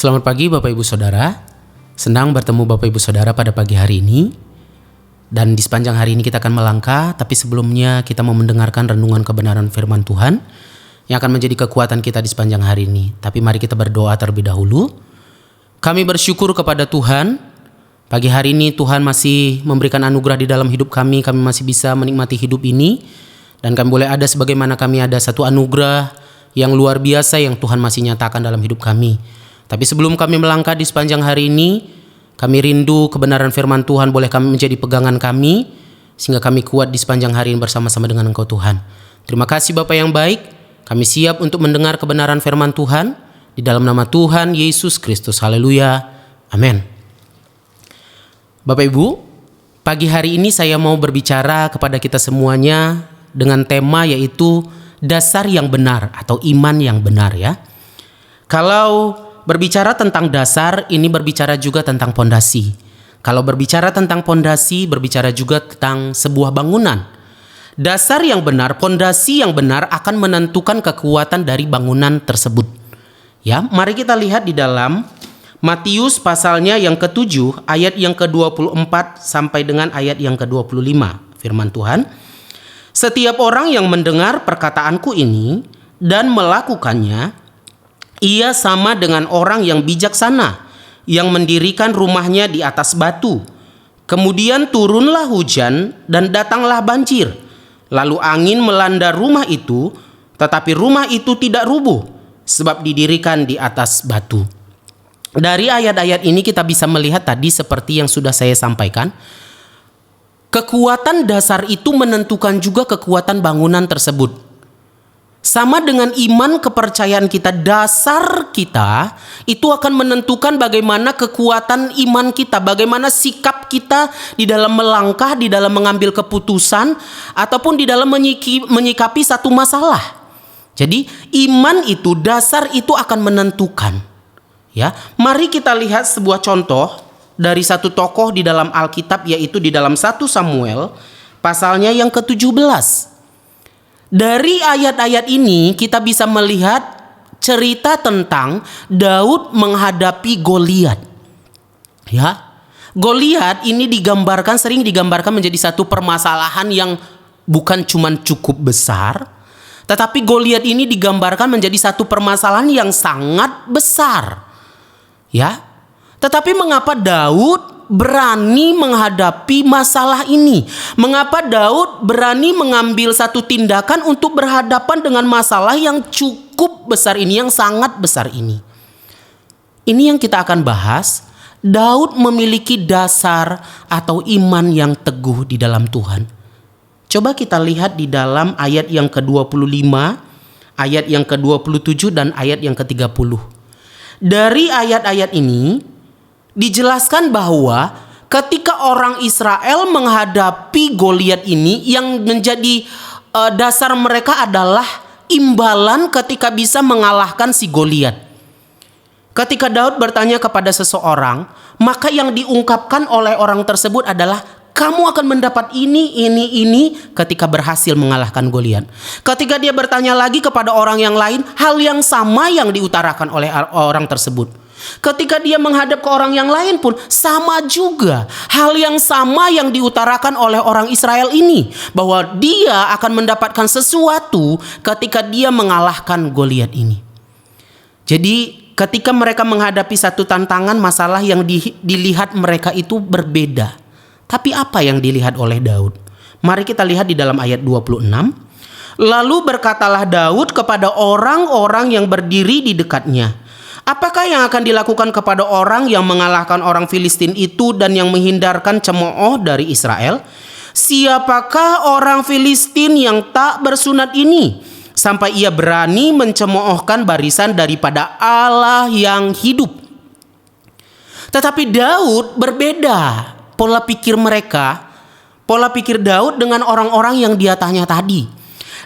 Selamat pagi Bapak Ibu Saudara. Senang bertemu Bapak Ibu Saudara pada pagi hari ini. Dan di sepanjang hari ini kita akan melangkah, tapi sebelumnya kita mau mendengarkan renungan kebenaran firman Tuhan yang akan menjadi kekuatan kita di sepanjang hari ini. Tapi mari kita berdoa terlebih dahulu. Kami bersyukur kepada Tuhan. Pagi hari ini Tuhan masih memberikan anugerah di dalam hidup kami. Kami masih bisa menikmati hidup ini. Dan kami boleh ada sebagaimana kami ada satu anugerah yang luar biasa yang Tuhan masih nyatakan dalam hidup kami. Tapi sebelum kami melangkah di sepanjang hari ini, kami rindu kebenaran firman Tuhan boleh kami menjadi pegangan kami, sehingga kami kuat di sepanjang hari ini bersama-sama dengan Engkau Tuhan. Terima kasih Bapa yang baik, kami siap untuk mendengar kebenaran firman Tuhan, di dalam nama Tuhan Yesus Kristus. Haleluya, amin. Bapak Ibu, pagi hari ini saya mau berbicara kepada kita semuanya dengan tema yaitu dasar yang benar atau iman yang benar ya. Kalau berbicara tentang dasar, ini berbicara juga tentang pondasi. Kalau berbicara tentang pondasi, berbicara juga tentang sebuah bangunan. Dasar yang benar, pondasi yang benar akan menentukan kekuatan dari bangunan tersebut. Ya, mari kita lihat di dalam Matius pasalnya yang ke-7, ayat yang ke-24 sampai dengan ayat yang ke-25. Firman Tuhan, "Setiap orang yang mendengar perkataanku ini dan melakukannya, ia sama dengan orang yang bijaksana yang mendirikan rumahnya di atas batu. Kemudian turunlah hujan dan datanglah banjir. Lalu angin melanda rumah itu, tetapi rumah itu tidak rubuh sebab didirikan di atas batu." Dari ayat-ayat ini kita bisa melihat tadi seperti yang sudah saya sampaikan. Kekuatan dasar itu menentukan juga kekuatan bangunan tersebut. Sama dengan iman kepercayaan kita, dasar kita itu akan menentukan bagaimana kekuatan iman kita, bagaimana sikap kita di dalam melangkah, di dalam mengambil keputusan, ataupun di dalam menyikapi satu masalah. Jadi iman itu, dasar itu akan menentukan. Ya, mari kita lihat sebuah contoh dari satu tokoh di dalam Alkitab, yaitu di dalam 1 Samuel pasalnya yang ke-17. Dari ayat-ayat ini kita bisa melihat cerita tentang Daud menghadapi Goliat. Ya, Goliat ini sering digambarkan menjadi satu permasalahan yang bukan cuma cukup besar, tetapi Goliat ini digambarkan menjadi satu permasalahan yang sangat besar. Ya, tetapi mengapa Daud berani menghadapi masalah ini? Mengapa Daud berani mengambil satu tindakan untuk berhadapan dengan masalah yang cukup besar ini, yang sangat besar ini? Ini yang kita akan bahas. Daud memiliki dasar atau iman yang teguh di dalam Tuhan. Coba kita lihat di dalam ayat yang ke-25, ayat yang ke-27 dan ayat yang ke-30. Dari ayat-ayat ini dijelaskan bahwa ketika orang Israel menghadapi Goliat ini, yang menjadi dasar mereka adalah imbalan ketika bisa mengalahkan si Goliat. Ketika Daud bertanya kepada seseorang, maka yang diungkapkan oleh orang tersebut adalah, kamu akan mendapat ini ketika berhasil mengalahkan Goliat. Ketika dia bertanya lagi kepada orang yang lain, hal yang sama yang diutarakan oleh orang tersebut. Ketika dia menghadap ke orang yang lain pun sama juga. Hal yang sama yang diutarakan oleh orang Israel ini, bahwa dia akan mendapatkan sesuatu ketika dia mengalahkan Goliat ini. Jadi ketika mereka menghadapi satu tantangan, masalah yang dilihat mereka itu berbeda. Tapi apa yang dilihat oleh Daud? Mari kita lihat di dalam ayat 26. "Lalu berkatalah Daud kepada orang-orang yang berdiri di dekatnya, apakah yang akan dilakukan kepada orang yang mengalahkan orang Filistin itu dan yang menghindarkan cemooh dari Israel? Siapakah orang Filistin yang tak bersunat ini, sampai ia berani mencemoohkan barisan daripada Allah yang hidup?" Tetapi Daud berbeda pola pikir mereka, pola pikir Daud dengan orang-orang yang dia tanya tadi.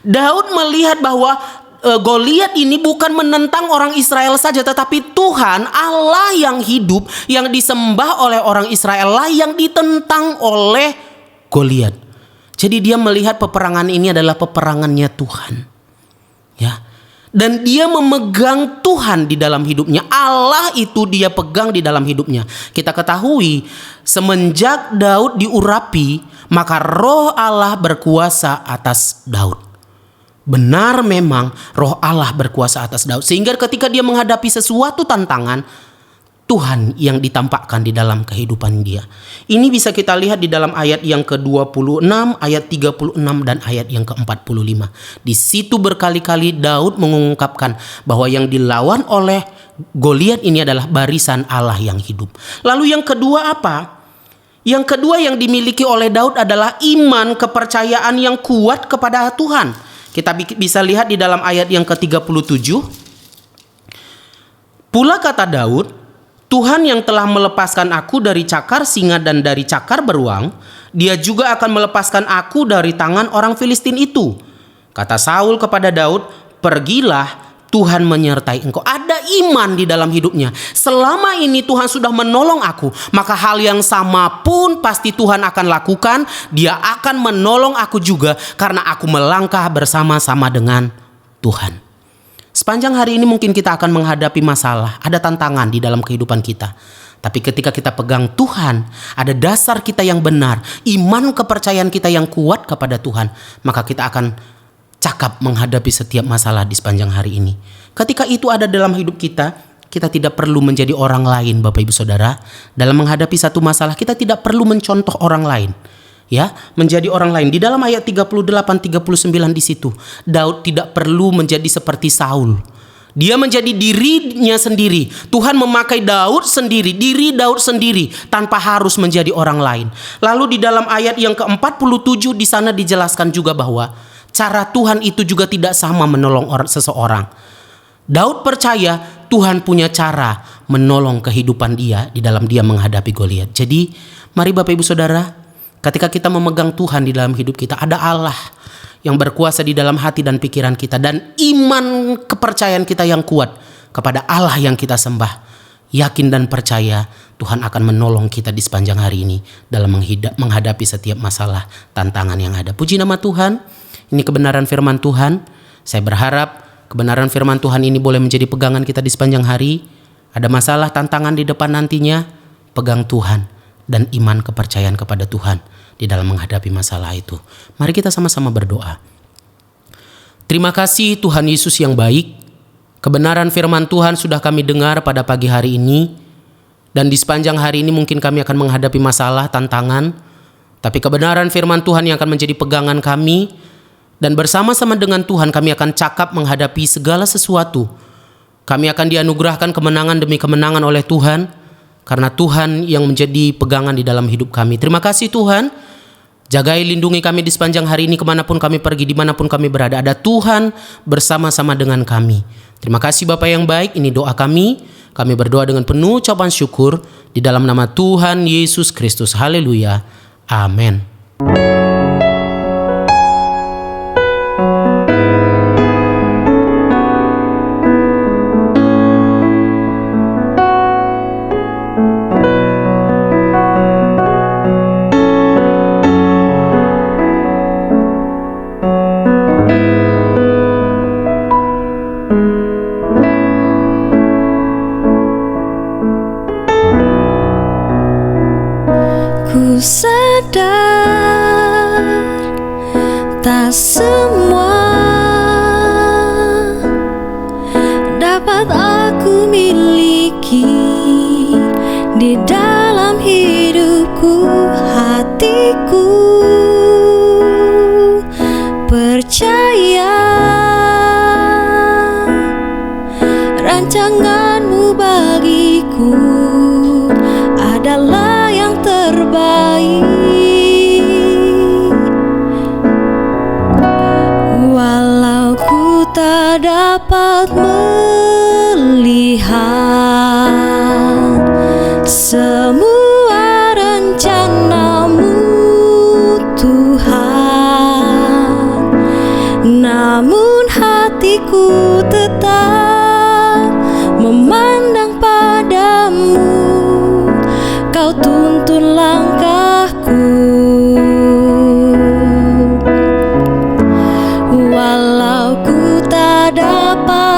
Daud melihat bahwa Goliat ini bukan menentang orang Israel saja, tetapi Tuhan Allah yang hidup, yang disembah oleh orang Israel lah yang ditentang oleh Goliat. Jadi dia melihat peperangan ini adalah peperangannya Tuhan. Ya. Dan dia memegang Tuhan di dalam hidupnya. Allah itu dia pegang di dalam hidupnya. Kita ketahui semenjak Daud diurapi, maka roh Allah berkuasa atas Daud. Benar memang roh Allah berkuasa atas Daud. Sehingga ketika dia menghadapi sesuatu tantangan, Tuhan yang ditampakkan di dalam kehidupan dia. Ini bisa kita lihat di dalam ayat yang ke-26, ayat 36 dan ayat yang ke-45. Di situ berkali-kali Daud mengungkapkan bahwa yang dilawan oleh Goliat ini adalah barisan Allah yang hidup. Lalu yang kedua apa? Yang kedua yang dimiliki oleh Daud adalah iman, kepercayaan yang kuat kepada Tuhan. Kita bisa lihat di dalam ayat yang ke-37. Pula kata Daud, Tuhan yang telah melepaskan aku dari cakar singa dan dari cakar beruang, dia juga akan melepaskan aku dari tangan orang Filistin itu. Kata Saul kepada Daud, pergilah, Tuhan menyertai engkau. Ada iman di dalam hidupnya. Selama ini Tuhan sudah menolong aku, maka hal yang sama pun pasti Tuhan akan lakukan. Dia akan menolong aku juga karena aku melangkah bersama-sama dengan Tuhan. Sepanjang hari ini mungkin kita akan menghadapi masalah, ada tantangan di dalam kehidupan kita. Tapi ketika kita pegang Tuhan, ada dasar kita yang benar, iman kepercayaan kita yang kuat kepada Tuhan, maka kita akan cakap menghadapi setiap masalah di sepanjang hari ini. Ketika itu ada dalam hidup kita, kita tidak perlu menjadi orang lain, Bapak Ibu Saudara. Dalam menghadapi satu masalah, kita tidak perlu mencontoh orang lain. Ya, menjadi orang lain. Di dalam ayat 38-39 di situ, Daud tidak perlu menjadi seperti Saul. Dia menjadi dirinya sendiri. Tuhan memakai Daud sendiri, diri Daud sendiri tanpa harus menjadi orang lain. Lalu di dalam ayat yang ke-47 di sana dijelaskan juga bahwa cara Tuhan itu juga tidak sama menolong seseorang. Daud percaya Tuhan punya cara menolong kehidupan dia di dalam dia menghadapi Goliat. Jadi, mari Bapak Ibu Saudara, ketika kita memegang Tuhan di dalam hidup kita, ada Allah yang berkuasa di dalam hati dan pikiran kita. Dan iman kepercayaan kita yang kuat kepada Allah yang kita sembah. Yakin dan percaya Tuhan akan menolong kita di sepanjang hari ini dalam menghadapi setiap masalah, tantangan yang ada. Puji nama Tuhan, ini kebenaran firman Tuhan. Saya berharap kebenaran firman Tuhan ini boleh menjadi pegangan kita di sepanjang hari. Ada masalah, tantangan di depan nantinya, pegang Tuhan dan iman kepercayaan kepada Tuhan di dalam menghadapi masalah itu. Mari kita sama-sama berdoa. Terima kasih Tuhan Yesus yang baik. Kebenaran firman Tuhan sudah kami dengar pada pagi hari ini. Dan di sepanjang hari ini mungkin kami akan menghadapi masalah, tantangan. Tapi kebenaran firman Tuhan yang akan menjadi pegangan kami. Dan bersama-sama dengan Tuhan kami akan cakap menghadapi segala sesuatu. Kami akan dianugerahkan kemenangan demi kemenangan oleh Tuhan. Karena Tuhan yang menjadi pegangan di dalam hidup kami. Terima kasih Tuhan. Jagai lindungi kami di sepanjang hari ini kemanapun kami pergi, dimanapun kami berada. Ada Tuhan bersama-sama dengan kami. Terima kasih Bapa yang baik, ini doa kami. Kami berdoa dengan penuh ucapan syukur di dalam nama Tuhan Yesus Kristus. Haleluya. Amin. Ku sadar tak semua dapat aku miliki di dalam hidupku, hatiku percaya rancanganmu bagiku adalah yang terbaik. Walau ku tak dapat melihat semua rencanamu Tuhan, namun hatiku tetap memandang padamu. Kau tuntun langkahku, walau ku tak dapat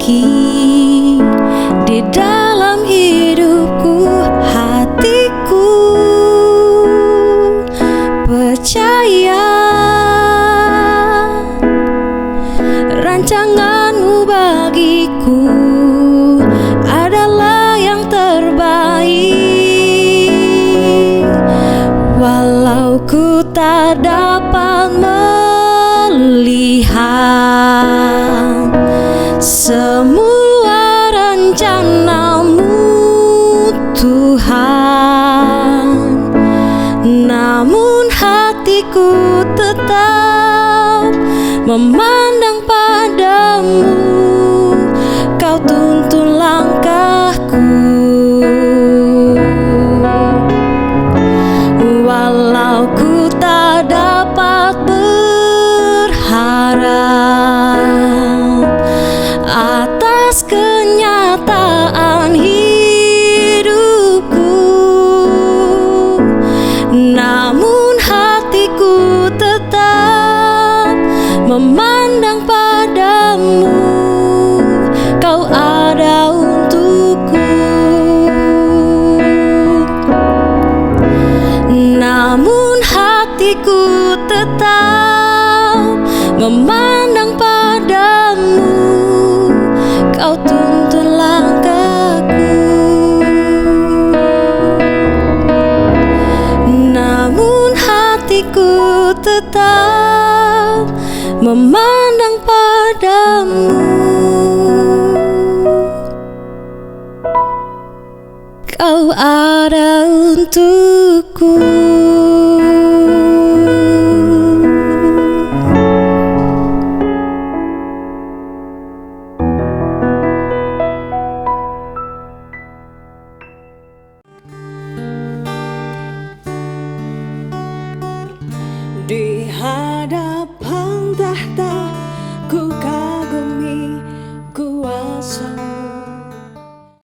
lagi di dalam hidupku, hatiku percaya rancanganmu bagiku adalah yang terbaik. Walau ku tak dapat melihat semua rencanamu, Tuhan, namun hatiku tetap memandang padamu. Kau tuntun langkahku, walau ku tak dapat berharap atas kenyataan hidupku, namun hatiku tetap memandang padamu. Kau ada untukku, namun hatiku tetap memandang padamu. Kau tuntun langkahku, namun hatiku tetap memandang padamu. Kau ada untukku. Di hadapan tahta ku